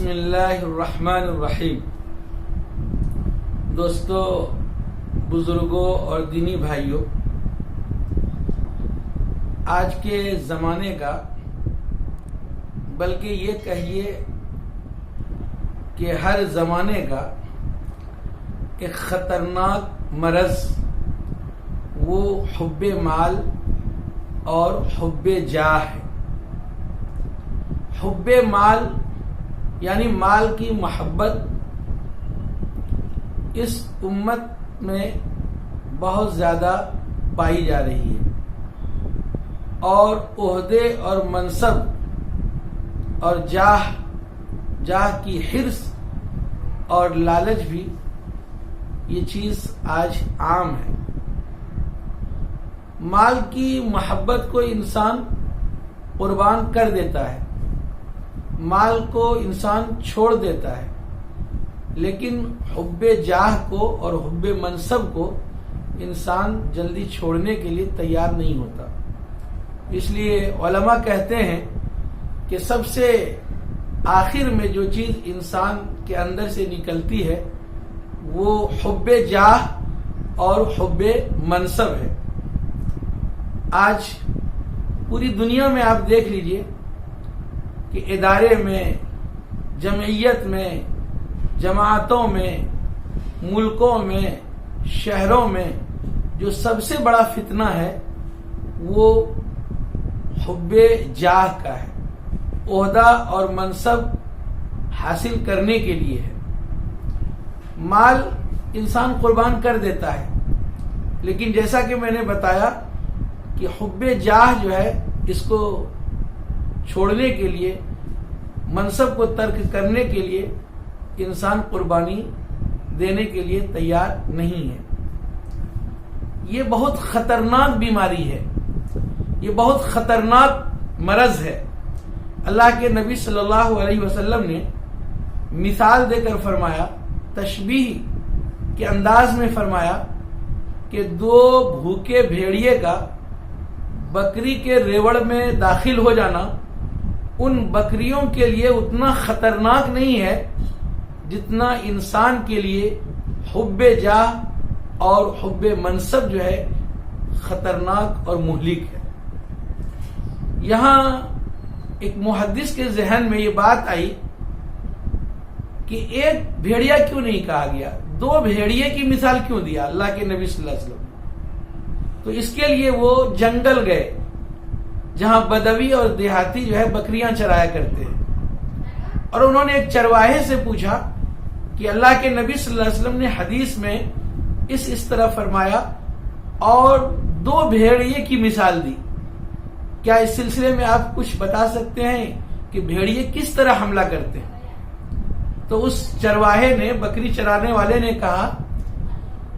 بسم اللہ الرحمن الرحیم۔ دوستو، بزرگوں اور دینی بھائیوں، آج کے زمانے کا بلکہ یہ کہیے کہ ہر زمانے کا ایک خطرناک مرض وہ حب مال اور حب جاہ ہے۔ حب مال یعنی مال کی محبت اس امت میں بہت زیادہ پائی جا رہی ہے، اور عہدے اور منصب اور جاہ کی حرص اور لالچ بھی یہ چیز آج عام ہے۔ مال کی محبت کو انسان قربان کر دیتا ہے، مال کو انسان چھوڑ دیتا ہے، لیکن حب جاہ کو اور حب منصب کو انسان جلدی چھوڑنے کے لیے تیار نہیں ہوتا۔ اس لیے علماء کہتے ہیں کہ سب سے آخر میں جو چیز انسان کے اندر سے نکلتی ہے وہ حب جاہ اور حب منصب ہے۔ آج پوری دنیا میں آپ دیکھ لیجئے کہ ادارے میں، جمعیت میں، جماعتوں میں، ملکوں میں، شہروں میں جو سب سے بڑا فتنہ ہے وہ حب جاہ کا ہے، عہدہ اور منصب حاصل کرنے کے لیے ہے۔ مال انسان قربان کر دیتا ہے، لیکن جیسا کہ میں نے بتایا کہ حب جاہ جو ہے اس کو چھوڑنے کے لیے، منصب کو ترک کرنے کے لیے انسان قربانی دینے کے لیے تیار نہیں ہے۔ یہ بہت خطرناک بیماری ہے، یہ بہت خطرناک مرض ہے۔ اللہ کے نبی صلی اللہ علیہ وسلم نے مثال دے کر فرمایا، تشبیہ کے انداز میں فرمایا کہ دو بھوکے بھیڑیے کا بکری کے ریوڑ میں داخل ہو جانا ان بکریوں کے لیے اتنا خطرناک نہیں ہے جتنا انسان کے لیے حب جاہ اور حب منصب جو ہے خطرناک اور مہلک ہے۔ یہاں ایک محدث کے ذہن میں یہ بات آئی کہ ایک بھیڑیا کیوں نہیں کہا گیا، دو بھیڑیے کی مثال کیوں دیا اللہ کے نبی صلی اللہ علیہ وسلم؟ تو اس کے لیے وہ جنگل گئے جہاں بدوی اور دیہاتی جو ہے بکریاں چرایا کرتے ہیں، اور انہوں نے ایک چرواہے سے پوچھا کہ اللہ کے نبی صلی اللہ علیہ وسلم نے حدیث میں اس طرح فرمایا اور دو بھیڑیے کی مثال دی، کیا اس سلسلے میں آپ کچھ بتا سکتے ہیں کہ بھیڑیے کس طرح حملہ کرتے ہیں؟ تو اس چرواہے نے، بکری چرانے والے نے کہا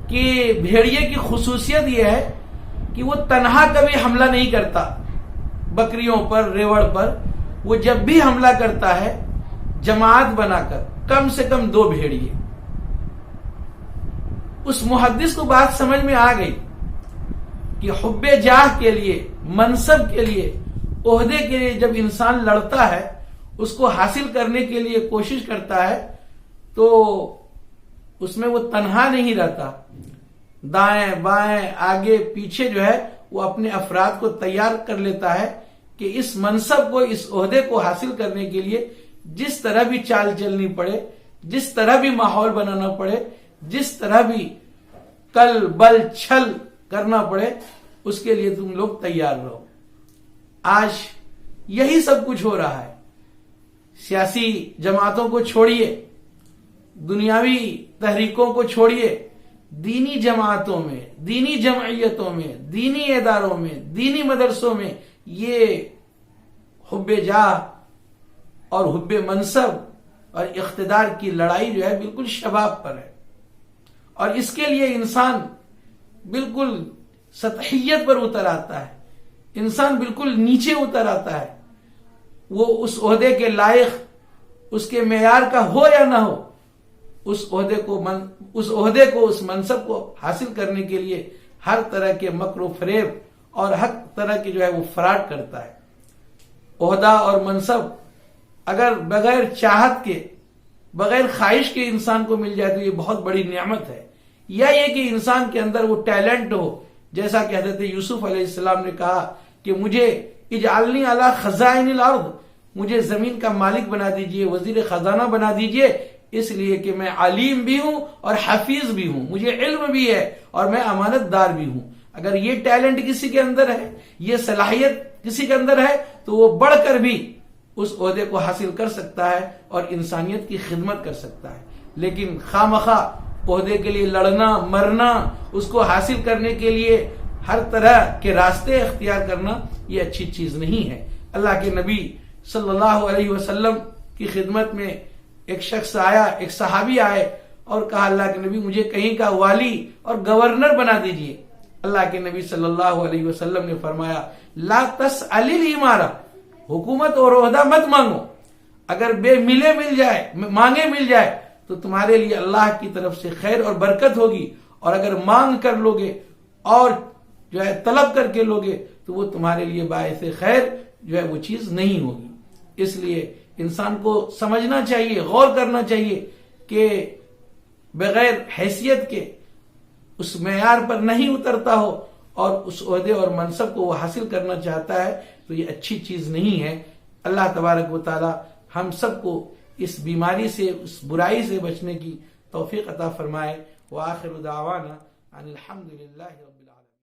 کہ بھیڑیے کی خصوصیت یہ ہے کہ وہ تنہا کبھی حملہ نہیں کرتا بکریوں پر، ریوڑ پر، وہ جب بھی حملہ کرتا ہے جماعت بنا کر، کم سے کم دو بھیڑیے۔ اس محدث کو بات سمجھ میں آ گئی کہ حب جاہ کے لیے، منصب کے لیے، عہدے کے لیے جب انسان لڑتا ہے، اس کو حاصل کرنے کے لیے کوشش کرتا ہے تو اس میں وہ تنہا نہیں رہتا، دائیں بائیں آگے پیچھے جو ہے وہ اپنے افراد کو تیار کر لیتا ہے کہ اس منصب کو، اس عہدے کو حاصل کرنے کے لیے جس طرح بھی چال چلنی پڑے، جس طرح بھی ماحول بنانا پڑے، جس طرح بھی کل بل چھل کرنا پڑے، اس کے لیے تم لوگ تیار رہو۔ آج یہی سب کچھ ہو رہا ہے۔ سیاسی جماعتوں کو چھوڑیے، دنیاوی تحریکوں کو چھوڑیے، دینی جماعتوں میں، دینی جمعیتوں میں، دینی اداروں میں، دینی مدرسوں میں یہ حب جاہ اور حب منصب اور اقتدار کی لڑائی جو ہے بالکل شباب پر ہے، اور اس کے لیے انسان بالکل سطحیت پر اتر آتا ہے، انسان بالکل نیچے اتر آتا ہے۔ وہ اس عہدے کے لائق، اس کے معیار کا ہو یا نہ ہو، اس عہدے کو، اس منصب کو حاصل کرنے کے لیے ہر طرح کے مکر و فریب اور ہر طرح کی جو ہے وہ فراڈ کرتا ہے۔ عہدہ اور منصب اگر بغیر چاہت کے، بغیر خواہش کے انسان کو مل جائے تو یہ بہت بڑی نعمت ہے. یا یہ کہ انسان کے اندر وہ ٹیلنٹ ہو، جیسا کہ حضرت یوسف علیہ السلام نے کہا کہ مجھے اجعلنی علی خزائن الارض، مجھے زمین کا مالک بنا دیجئے، وزیر خزانہ بنا دیجئے، اس لیے کہ میں علیم بھی ہوں اور حفیظ بھی ہوں، مجھے علم بھی ہے اور میں امانت دار بھی ہوں. اگر یہ ٹیلنٹ کسی کے اندر ہے، یہ صلاحیت کسی کے اندر ہے، تو وہ بڑھ کر بھی اس عہدے کو حاصل کر سکتا ہے اور انسانیت کی خدمت کر سکتا ہے. لیکن خواہ عہدے کے لیے لڑنا مرنا، اس کو حاصل کرنے کے لیے ہر طرح کے راستے اختیار کرنا، یہ اچھی چیز نہیں ہے. اللہ کے نبی صلی اللہ علیہ وسلم کی خدمت میں ایک شخص آیا، ایک صحابی آئے اور کہا اللہ کے نبی مجھے کہیں کا والی اور گورنر بنا دیجئے. اللہ کے نبی صلی اللہ علیہ وسلم نے فرمایا لا تسأل الامارہ، حکومت اور عہدہ مت مانگو. اگر بے ملے مل جائے، مانگے مل جائے تو تمہارے لیے اللہ کی طرف سے خیر اور برکت ہوگی، اور اگر مانگ کر لوگے اور جو ہے طلب کر کے لوگے تو وہ تمہارے لیے باعث خیر جو ہے وہ چیز نہیں ہوگی. اس لیے انسان کو سمجھنا چاہیے، غور کرنا چاہیے کہ بغیر حیثیت کے اس معیار پر نہیں اترتا ہو اور اس عہدے اور منصب کو وہ حاصل کرنا چاہتا ہے تو یہ اچھی چیز نہیں ہے. اللہ تبارک و تعالی ہم سب کو اس بیماری سے، اس برائی سے بچنے کی توفیق عطا فرمائے. وآخر دعوانا ان الحمد للہ رب